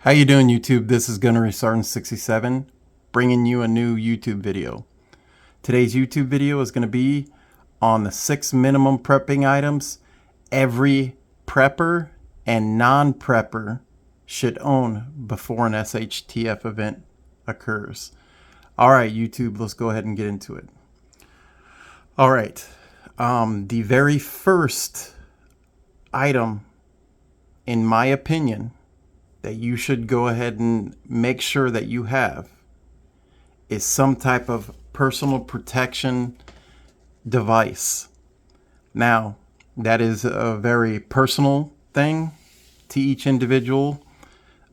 How you doing, YouTube? This is Gunnery Sergeant 67 bringing you a new YouTube video. Today's YouTube video is going to be on the 6 minimum prepping items every prepper and non-prepper should own before an SHTF event occurs. Alright, YouTube, let's go ahead and get into it. Alright, the very first item, in my opinion, that you should go ahead and make sure that you have is some type of personal protection device. Now, that is a very personal thing to each individual.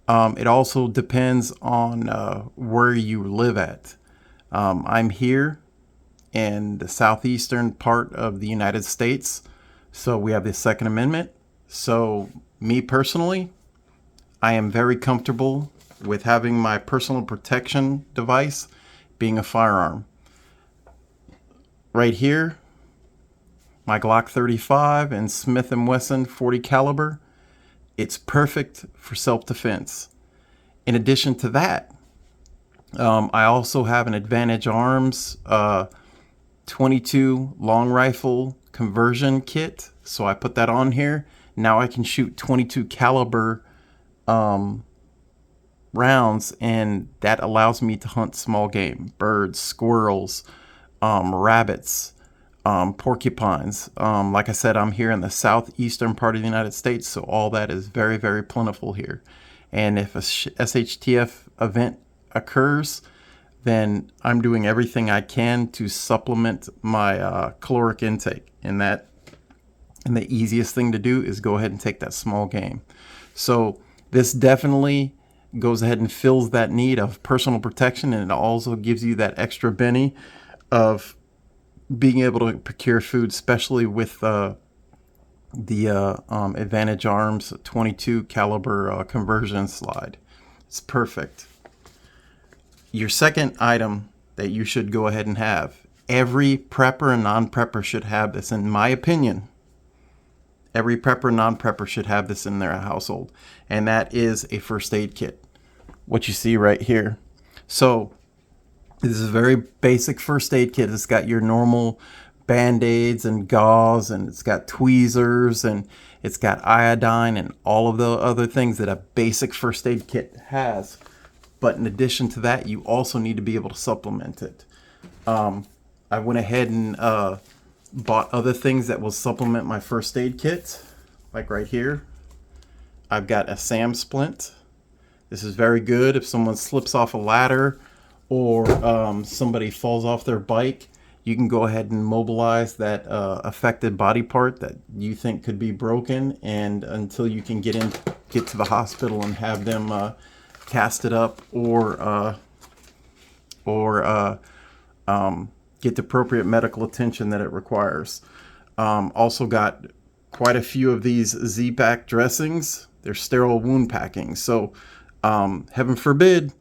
It also depends on where you live at. I'm here in the southeastern part of the United States, so we have the Second Amendment. So me personally, I am very comfortable with having my personal protection device being a firearm. Right here, my Glock 35 and Smith & Wesson 40 caliber. It's perfect for self-defense. In addition to that, I also have an Advantage Arms 22 long rifle conversion kit. So I put that on here. Now I can shoot 22 caliber rounds, and that allows me to hunt small game, birds, squirrels, rabbits, porcupines. Like I said, I'm here in the southeastern part of the United States, so all that is very, very plentiful here. And if a SHTF event occurs, then I'm doing everything I can to supplement my caloric intake. And the easiest thing to do is go ahead and take that small game. So this definitely goes ahead and fills that need of personal protection, and it also gives you that extra benny of being able to procure food, especially with the Advantage Arms 22 caliber conversion slide. It's perfect. Your second item that you should go ahead and have, every prepper and non-prepper should have this, in my opinion. Every prepper and non-prepper should have this in their household, and that is a first aid kit. What you see right here. So this is a very basic first aid kit. It's got your normal band-aids and gauze, and it's got tweezers, and it's got iodine and all of the other things that a basic first aid kit has. But in addition to that, you also need to be able to supplement it. I went ahead and bought other things that will supplement my first aid kit. Like right here, I've got a SAM splint. This is very good if someone slips off a ladder or somebody falls off their bike. You can go ahead and mobilize that affected body part that you think could be broken, and until you can get to the hospital and have them cast it up or get the appropriate medical attention that it requires. Also got quite a few of these Z-Pack dressings. They're sterile wound packing. So heaven forbid,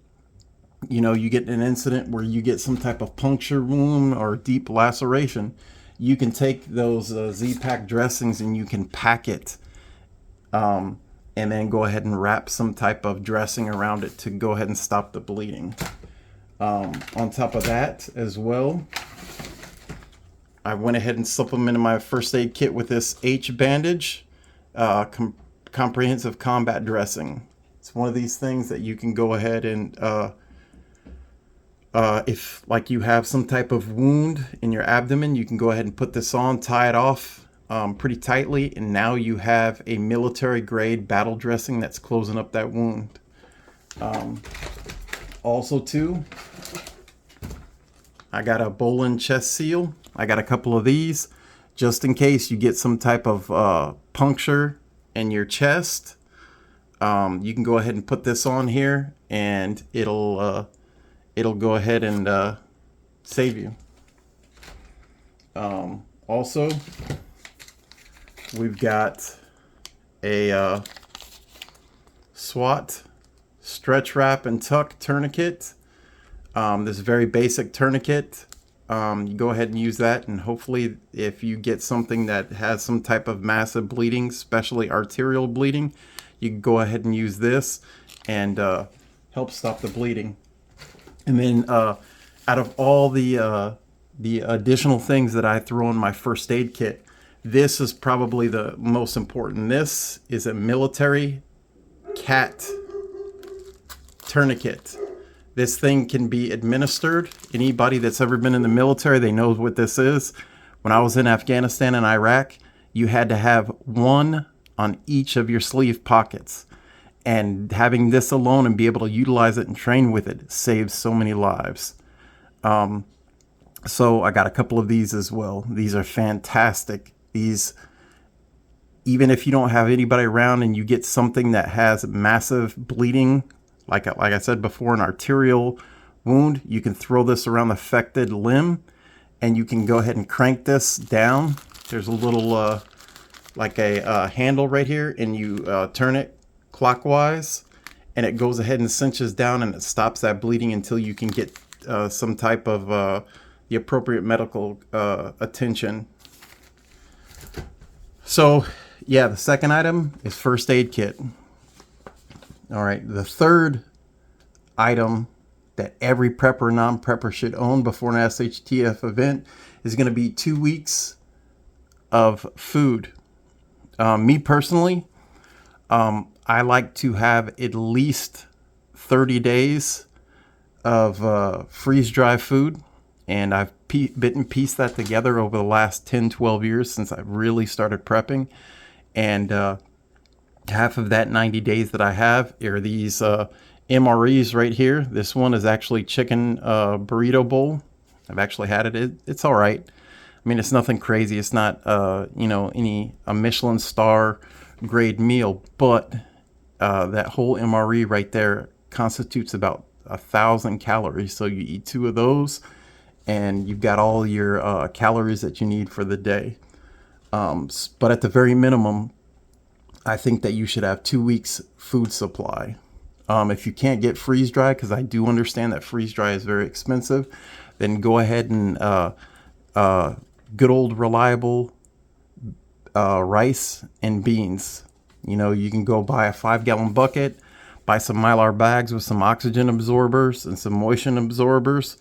you get an incident where you get some type of puncture wound or deep laceration. You can take those Z-Pack dressings and you can pack it and then go ahead and wrap some type of dressing around it to go ahead and stop the bleeding. On top of that as well, I went ahead and supplemented my first aid kit with this H bandage, comprehensive combat dressing. It's one of these things that you can go ahead and, if like you have some type of wound in your abdomen, you can go ahead and put this on, tie it off pretty tightly, and now you have a military grade battle dressing that's closing up that wound. Also too, I got a Bolin chest seal. I got a couple of these just in case you get some type of puncture in your chest. You can go ahead and put this on here, and it'll go ahead and save you. Also, we've got a SWAT stretch wrap and tuck tourniquet. This very basic tourniquet. You go ahead and use that, and hopefully if you get something that has some type of massive bleeding, especially arterial bleeding, you can go ahead and use this and help stop the bleeding. And then out of all the additional things that I throw in my first aid kit, this is probably the most important. This is a military cat tourniquet. This thing can be administered. Anybody that's ever been in the military, they know what this is. When I was in Afghanistan and Iraq, you had to have one on each of your sleeve pockets. And having this alone and be able to utilize it and train with it saves so many lives. So I got a couple of these as well. These are fantastic. These, even if you don't have anybody around and you get something that has massive bleeding, like I said before, an arterial wound, you can throw this around the affected limb and you can go ahead and crank this down. There's a little like a handle right here, and you turn it clockwise and it goes ahead and cinches down and it stops that bleeding until you can get some type of the appropriate medical attention. So yeah, the second item is first aid kit. All right, the third item that every prepper, non-prepper should own before an SHTF event is going to be 2 weeks of food. Me personally, I like to have at least 30 days of freeze-dry food, and I've bit and pieced that together over the last 10, 12 years since I really started prepping. And half of that 90 days that I have are these MREs right here. This one is actually chicken burrito bowl. I've actually had it. It's all right. I mean, it's nothing crazy. It's not, you know, a Michelin star grade meal, but that whole MRE right there constitutes about 1,000 calories. So you eat 2 of those and you've got all your calories that you need for the day. But at the very minimum, I think that you should have 2 weeks food supply. If you can't get freeze dry, because I do understand that freeze dry is very expensive, then go ahead and good old reliable rice and beans. You know, you can go buy a 5-gallon bucket, buy some Mylar bags with some oxygen absorbers and some moisture absorbers,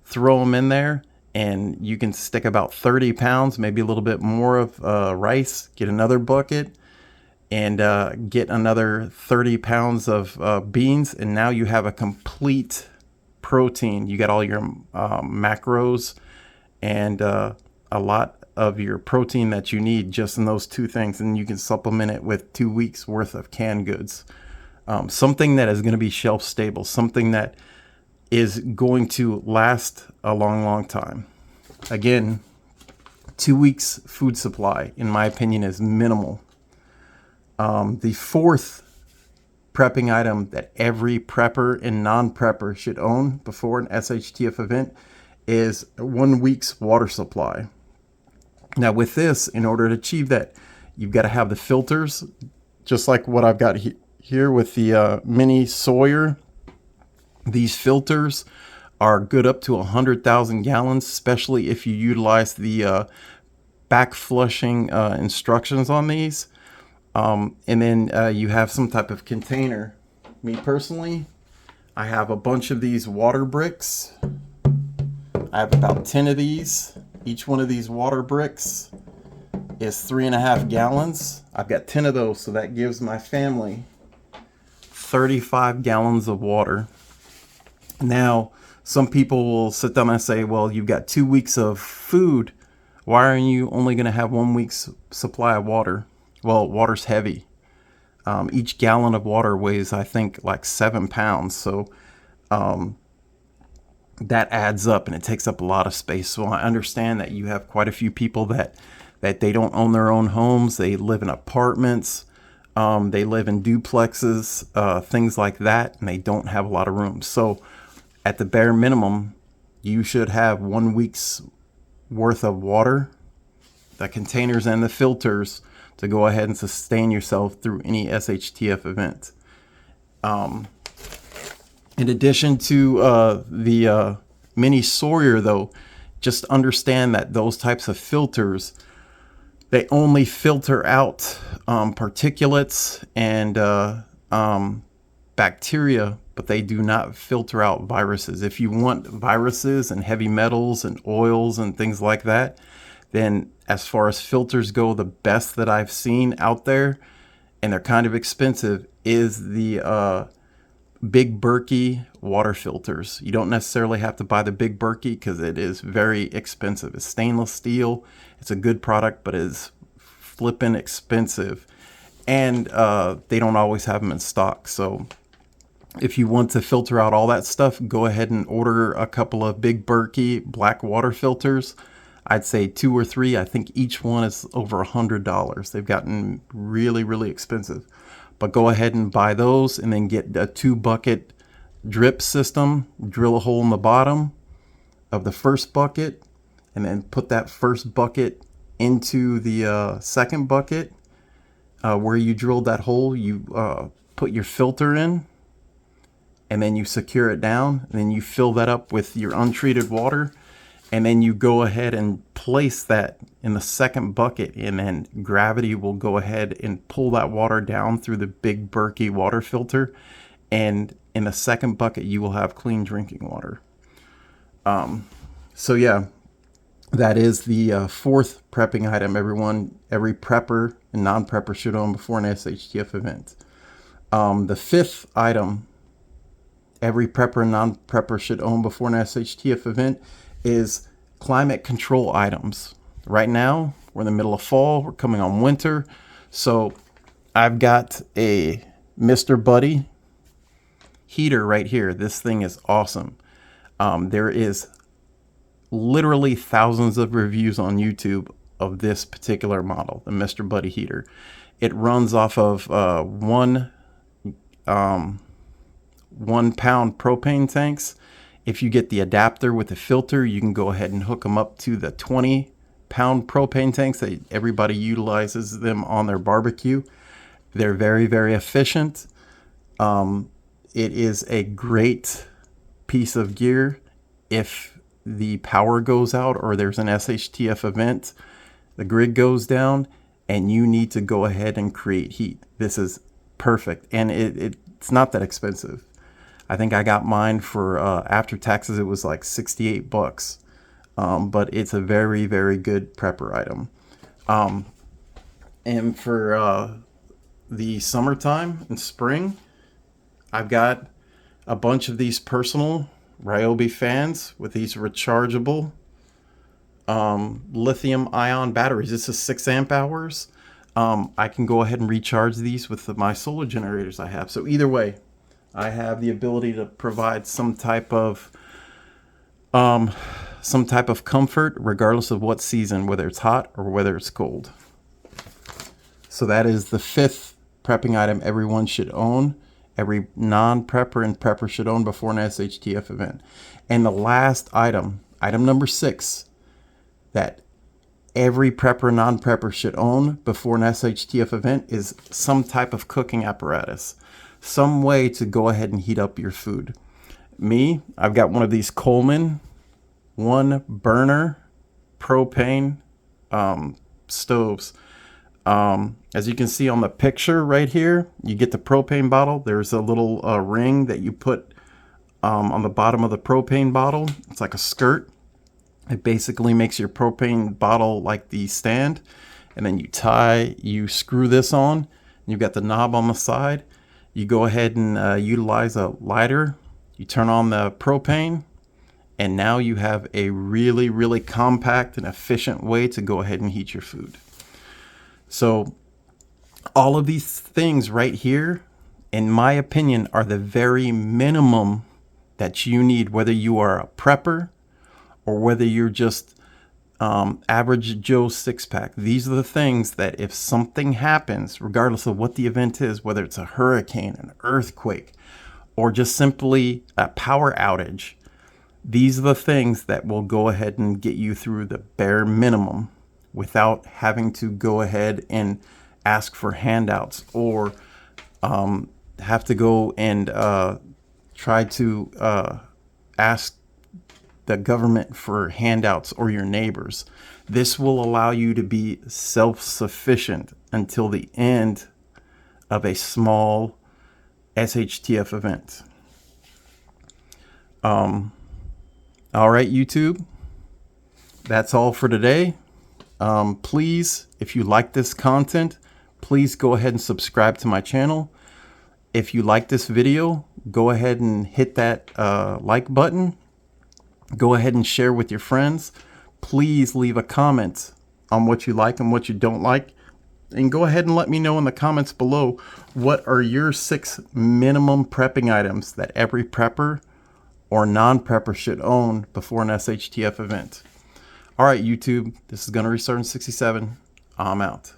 throw them in there, and you can stick about 30 pounds, maybe a little bit more of rice, get another bucket, and get another 30 pounds of beans, and now you have a complete protein. You got all your macros and a lot of your protein that you need just in those 2 things, and you can supplement it with 2 weeks worth of canned goods. Something that is going to be shelf stable, something that is going to last a long, long time. Again, 2 weeks food supply, in my opinion, is minimal. The fourth prepping item that every prepper and non-prepper should own before an SHTF event is 1 week's water supply. Now with this, in order to achieve that, you've got to have the filters, just like what I've got here with the mini Sawyer. These filters are good up to 100,000 gallons, especially if you utilize the back flushing instructions on these. And then you have some type of container. Me personally, I have a bunch of these water bricks. I have about 10 of these. Each one of these water bricks is 3.5 gallons. I've got 10 of those, so that gives my family 35 gallons of water. Now, some people will sit down and say, well, you've got 2 weeks of food. Why are you only going to have 1 week's supply of water? Well, water's heavy. Each gallon of water weighs, I think, like 7 pounds. So that adds up, and it takes up a lot of space. So I understand that you have quite a few people that they don't own their own homes. They live in apartments. They live in duplexes, things like that, and they don't have a lot of room. So at the bare minimum, you should have 1 week's worth of water, the containers and the filters, to go ahead and sustain yourself through any SHTF event. In addition to the mini Sawyer, though, just understand that those types of filters They only filter out particulates and bacteria, but they do not filter out viruses. If you want viruses and heavy metals and oils and things like that, then as far as filters go, the best that I've seen out there, and they're kind of expensive, is the Big Berkey water filters. You don't necessarily have to buy the Big Berkey because it is very expensive. It's stainless steel. It's a good product, but it is flippin' expensive. And they don't always have them in stock. So if you want to filter out all that stuff, go ahead and order a couple of Big Berkey black water filters. I'd say 2 or 3. I think each one is over $100. They've gotten really, really expensive. But go ahead and buy those, and then get a 2-bucket drip system. Drill a hole in the bottom of the first bucket, and then put that first bucket into the second bucket. Where you drilled that hole, you put your filter in, and then you secure it down, and then you fill that up with your untreated water, and then you go ahead and place that in the second bucket, and then gravity will go ahead and pull that water down through the Big Berkey water filter, and in the second bucket you will have clean drinking water. So yeah, that is the fourth prepping item every prepper and non-prepper should own before an SHTF event. The fifth item every prepper and non-prepper should own before an SHTF event is climate control items. Right now, we're in the middle of fall. We're coming on winter. So I've got a Mr. Buddy heater right here. This thing is awesome. There is literally thousands of reviews on YouTube of this particular model, the Mr. Buddy heater. It runs off of 1 pound propane tanks. If you get the adapter with the filter, you can go ahead and hook them up to the 20-pound propane tanks that everybody utilizes them on their barbecue. They're very, very efficient. It is a great piece of gear if the power goes out or there's an SHTF event, the grid goes down, and you need to go ahead and create heat. This is perfect, and it's not that expensive. I think I got mine for after taxes, it was like $68, but it's a very, very good prepper item. And for the summertime and spring, I've got a bunch of these personal Ryobi fans with these rechargeable lithium ion batteries. This is 6 amp hours. I can go ahead and recharge these with my solar generators I have. So either way, I have the ability to provide some type of comfort regardless of what season, whether it's hot or whether it's cold. So that is the fifth prepping item everyone should own. Every non-prepper and prepper should own before an SHTF event. And the last item, item number 6, that every prepper, non-prepper should own before an SHTF event is some type of cooking apparatus. Some way to go ahead and heat up your food. Me, I've got one of these Coleman 1 burner propane stoves. As you can see on the picture right here, you get the propane bottle. There's a little ring that you put on the bottom of the propane bottle. It's like a skirt. It basically makes your propane bottle like the stand. And then you screw this on. You've got the knob on the side. You go ahead and utilize a lighter. You turn on the propane. And now you have a really, really compact and efficient way to go ahead and heat your food. So all of these things right here, in my opinion, are the very minimum that you need, whether you are a prepper or whether you're just average Joe 6-pack. These are the things that if something happens, regardless of what the event is, whether it's a hurricane, an earthquake, or just simply a power outage, these are the things that will go ahead and get you through the bare minimum without having to go ahead and ask for handouts or have to go and try to ask the government for handouts or your neighbors. This will allow you to be self-sufficient until the end of a small SHTF event. All right, YouTube, that's all for today. Please, if you like this content, please go ahead and subscribe to my channel. If you like this video, go ahead and hit that like button. Go ahead and share with your friends. Please leave a comment on what you like and what you don't like. And go ahead and let me know in the comments below, what are your 6 minimum prepping items that every prepper or non-prepper should own before an SHTF event. All right, YouTube, this is Gunner Restarting 67. I'm out.